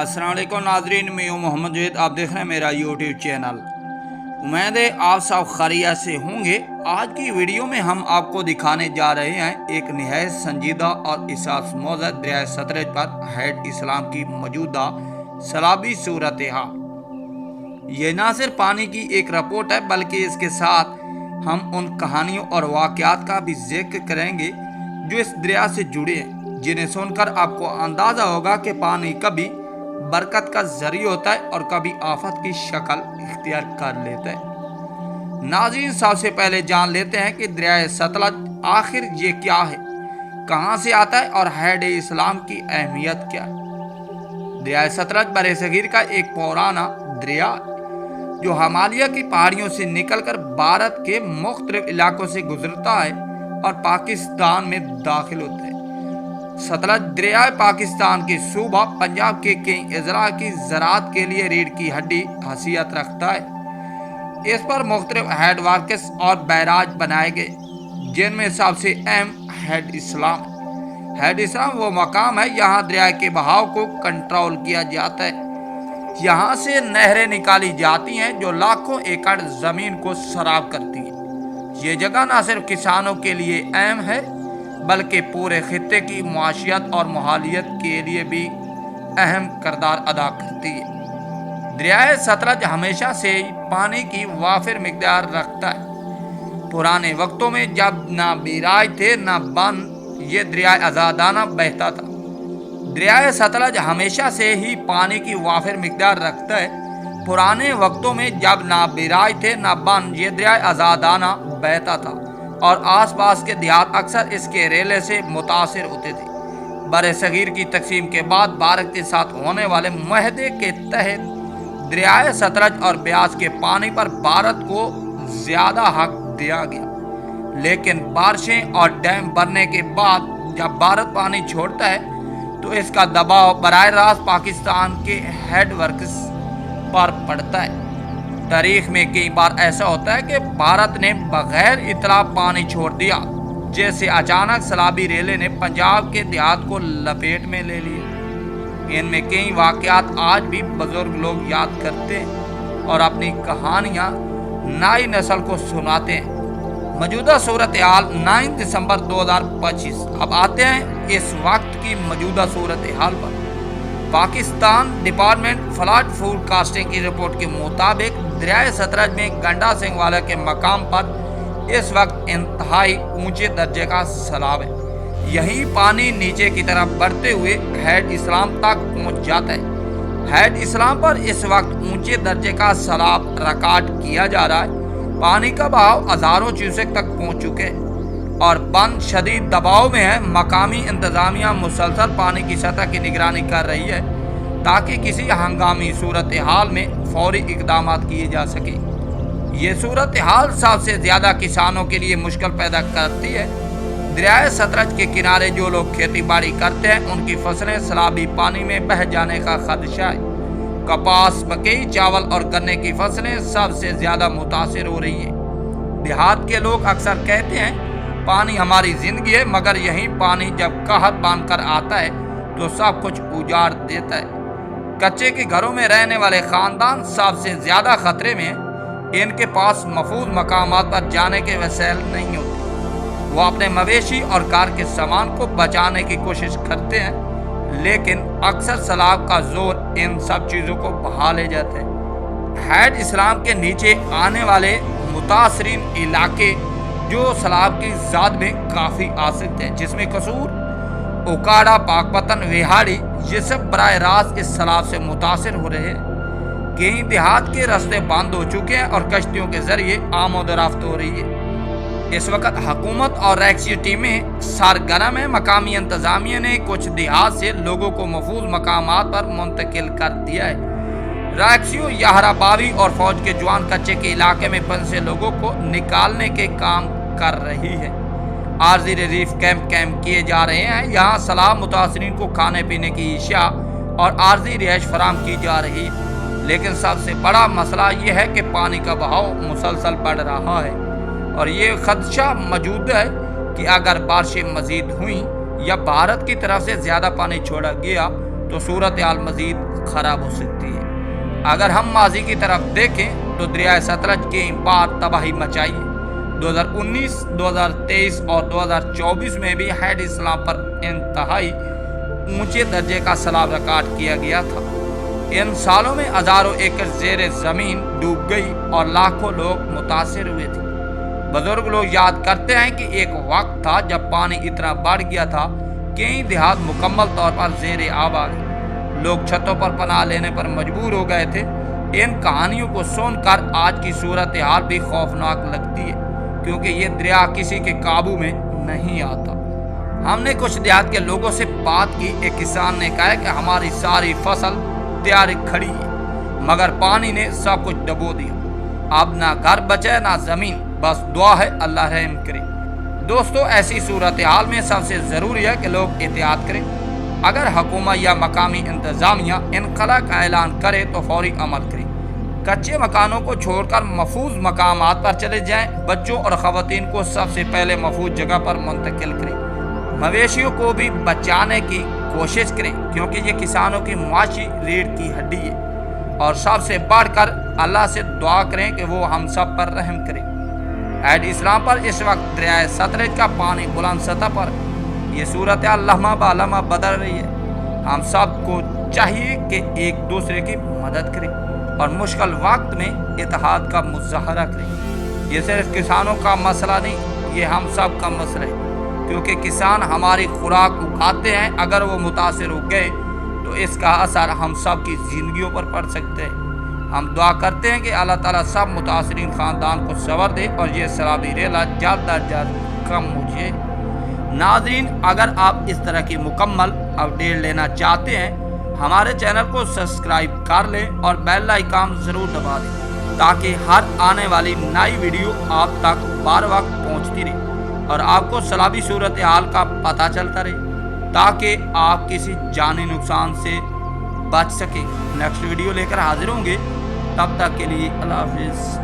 अस्सलाम वालेकुम नाजरीन, मैं हूं मोहम्मद जैद। आप देख रहे हैं मेरा यूट्यूब चैनल। उम्मीद है आप सब खैरियत से होंगे। आज की वीडियो में हम आपको दिखाने जा रहे हैं एक निहायत संजीदा और इसास-मौज़ दरिया सतलज पर हैड इस्लाम की मौजूदा सैलाबी सूरत हाल। ये ना सिर्फ पानी की एक रिपोर्ट है, बल्कि इसके साथ हम उन कहानियों और वाक़यात का भी जिक्र करेंगे जो इस दरिया से जुड़े हैं, जिन्हें सुनकर आपको अंदाज़ा होगा कि पानी कभी बरकत का जरिया होता है और कभी आफत की शक्ल इख्तियार कर लेता है। नाज़रीन, सबसे पहले जान लेते हैं कि दरिया सतलज आखिर ये क्या है, कहाँ से आता है और हैड इस्लाम की अहमियत क्या है। दरिया सतलज बरसगीर का एक पुराना दरिया जो हिमालय की पहाड़ियों से निकलकर भारत के मुख्तलिफ इलाकों से गुजरता है और पाकिस्तान में दाखिल होता है। सतलज दरिया पाकिस्तान के सूबा पंजाब के कई अजला की ज़राअत के लिए रीढ़ की हड्डी हैसियत रखता है। इस पर मुख्तलिफ हेड वर्क्स और बैराज बनाए गए, जिनमें सबसे अहम हैड इस्लाम। हैड इस्लाम वो मकाम है यहाँ दरिया के बहाव को कंट्रोल किया जाता है। यहाँ से नहरें निकाली जाती हैं जो लाखों एकड़ ज़मीन को सराब करती है। ये जगह न सिर्फ किसानों के लिए अहम है, बल्कि पूरे खित्ते की मुआशियत और माहौलियत के लिए भी अहम किरदार अदा करती है। दरिया सतलज हमेशा से ही पानी की वाफिर मिकदार रखता है। पुराने वक्तों में जब ना बिराज थे ना बन, ये दरिया आज़ादाना बहता था। दरिया सतलज हमेशा से ही पानी की वाफिर मिकदार रखता है। पुराने वक्तों में जब ना बिराज थे ना बन, ये दरिया आज़ादाना बहता था और आसपास के देहात अक्सर इसके रेले से मुतासिर होते थे। बरसगीर की तकसीम के बाद भारत के साथ होने वाले मुआहदे के तहत दरिया सतलज और ब्यास के पानी पर भारत को ज़्यादा हक दिया गया, लेकिन बारिशें और डैम बनने के बाद जब भारत पानी छोड़ता है तो इसका दबाव बराह रास्त पाकिस्तान के हेड वर्क्स पर पड़ता है। तारीख में कई बार ऐसा होता है कि भारत ने बगैर इतला पानी छोड़ दिया, जैसे अचानक सैलाबी रेले ने पंजाब के देहात को लपेट में ले लिया। इनमें कई वाक़यात आज भी बुजुर्ग लोग याद करते हैं और अपनी कहानियाँ नई नस्ल को सुनाते हैं। मौजूदा सूरत हाल 9 दिसंबर 2025। अब आते हैं इस वक्त की मौजूदा सूरत हाल पर। पाकिस्तान डिपार्टमेंट फ्लड फोरकास्टिंग की रिपोर्ट के मुताबिक दरिया सतलज में गंडा सिंह वाला के मकाम पर इस वक्त इंतहाई ऊंचे दर्जे का सैलाब है। यही पानी नीचे की तरफ बढ़ते हुए हैड इस्लाम तक पहुंच जाता है। हैड इस्लाम पर इस वक्त ऊंचे दर्जे का सैलाब रिकॉर्ड किया जा रहा है। पानी का बहाव हज़ारों क्यूसेक तक पहुंच चुके हैं और बंद शदीद दबाव में है। मकामी इंतज़ामिया मुसलसल पानी की सतह की निगरानी कर रही है ताकि किसी हंगामी सूरत हाल में फौरी इकदाम किए जा सके। ये सूरत हाल सबसे ज़्यादा किसानों के लिए मुश्किल पैदा करती है। दरिया सतलज के किनारे जो लोग खेती बाड़ी करते हैं, उनकी फसलें सैलाबी पानी में बह जाने का खदशा है। कपास, मकई, चावल और गन्ने की फसलें सबसे ज़्यादा मुतासिर हो रही हैं। देहात के लोग अक्सर कहते हैं पानी हमारी ज़िंदगी है, मगर यही पानी जब कहत बांध कर आता है तो सब कुछ उजाड़ देता है। कच्चे के घरों में रहने वाले ख़ानदान सबसे ज़्यादा ख़तरे में हैं। इनके पास महफूज मकामात पर जाने के वसाइल नहीं होते। वो अपने मवेशी और कार के सामान को बचाने की कोशिश करते हैं, लेकिन अक्सर सैलाब का जोर इन सब चीज़ों को बहा ले जाते हैं। हैड इस्लाम के नीचे आने वाले मुतासरीन इलाके जो सैलाब की ज़ाद में काफ़ी आसक्त हैं, जिसमें कसूर, उकाड़ा, पाकपतन, विहाड़ी, ये सब बराह रास्त इस सैलाब से मुतासिर हो रहे हैं। कई देहात के रास्ते बंद हो चुके हैं और कश्तियों के जरिए आमद-ओ-रफ्त हो रही है। इस वक्त हुकूमत और रैक्सी टीमें सरगर्म है। मकामी इंतज़ामिया ने कुछ देहात से लोगों को महफूज मकामात पर मुंतकिल कर दिया है। रैक्सियों, याहराबावी और फौज के जवान कच्चे के इलाके में फंसे लोगों को निकालने के काम कर रही है। आर्जी रिलीफ कैंप किए जा रहे हैं। यहाँ सैलाब मुतासरीन को खाने पीने की अशिया और आर्जी रिहाइश फराहम की जा रही है। लेकिन सबसे बड़ा मसला ये है कि पानी का बहाव मुसलसल बढ़ रहा है और ये खदशा मौजूद है कि अगर बारिशें मज़ीद हुई या भारत की तरफ से ज़्यादा पानी छोड़ा गया تو صورتحال مزید خراب ہو سکتی ہے۔ اگر ہم ماضی کی طرف دیکھیں تو دریائے ستلج کئی بار تباہی مچائی ہے۔ 2019، 2023 اور 2024 میں بھی ہیڈ اسلام پر انتہائی اونچے درجے کا سیلاب ریکارڈ کیا گیا تھا۔ ان سالوں میں ہزاروں ایکڑ زیر زمین ڈوب گئی اور لاکھوں لوگ متاثر ہوئے تھے۔ بزرگ لوگ یاد کرتے ہیں کہ ایک وقت تھا جب پانی اتنا بڑھ گیا تھا کہ کئی دیہات مکمل طور پر زیر آب آ گئے۔ لوگ چھتوں پر پناہ لینے پر مجبور ہو گئے تھے۔ ان کہانیوں کو سن کر آج کی صورتحال بھی خوفناک لگتی ہے، کیونکہ یہ دریا کسی کے قابو میں نہیں آتا۔ ہم نے کچھ دیہات کے لوگوں سے بات کی۔ ایک کسان نے کہا کہ ہماری ساری فصل تیار کھڑی ہے، مگر پانی نے سب کچھ ڈبو دیا۔ اب نہ گھر بچے نہ زمین، بس دعا ہے اللہ رحم کرے۔ دوستو، ایسی صورتحال میں سب سے ضروری ہے کہ لوگ احتیاط کریں۔ اگر حکومت یا مقامی انتظامیہ انخلا کا اعلان کرے تو فوری عمل کریں۔ کچے مکانوں کو چھوڑ کر محفوظ مقامات پر چلے جائیں۔ بچوں اور خواتین کو سب سے پہلے محفوظ جگہ پر منتقل کریں۔ مویشیوں کو بھی بچانے کی کوشش کریں، کیونکہ یہ کسانوں کی معاشی ریڑھ کی ہڈی ہے۔ اور سب سے بڑھ کر اللہ سے دعا کریں کہ وہ ہم سب پر رحم کرے۔ ہیڈ اسلام پر اس وقت دریائے ستلج کا پانی بلند سطح پر یہ صورتحال لمحہ بہ لمحہ بدل رہی ہے۔ ہم سب کو چاہیے کہ ایک دوسرے کی مدد کریں اور مشکل وقت میں اتحاد کا مظاہرہ کریں۔ یہ صرف کسانوں کا مسئلہ نہیں، یہ ہم سب کا مسئلہ ہے، کیونکہ کسان ہماری خوراک اگاتے ہیں۔ اگر وہ متاثر ہو گئے تو اس کا اثر ہم سب کی زندگیوں پر پڑ سکتے ہیں۔ ہم دعا کرتے ہیں کہ اللہ تعالیٰ سب متاثرین خاندان کو صبر دے اور یہ سیلابی ریلا جلد از جلد کم ہو جائے۔ ناظرین، اگر آپ اس طرح کی مکمل اپڈیٹ لینا چاہتے ہیں، ہمارے چینل کو سبسکرائب کر لیں اور بیل آئیکن ضرور دبا دیں، تاکہ ہر آنے والی نئی ویڈیو آپ تک بر وقت پہنچتی رہے اور آپ کو سیلابی صورتحال کا پتہ چلتا رہے، تاکہ آپ کسی جانی نقصان سے بچ سکیں۔ نیکسٹ ویڈیو لے کر حاضر ہوں گے، تب تک کے لیے اللہ حافظ۔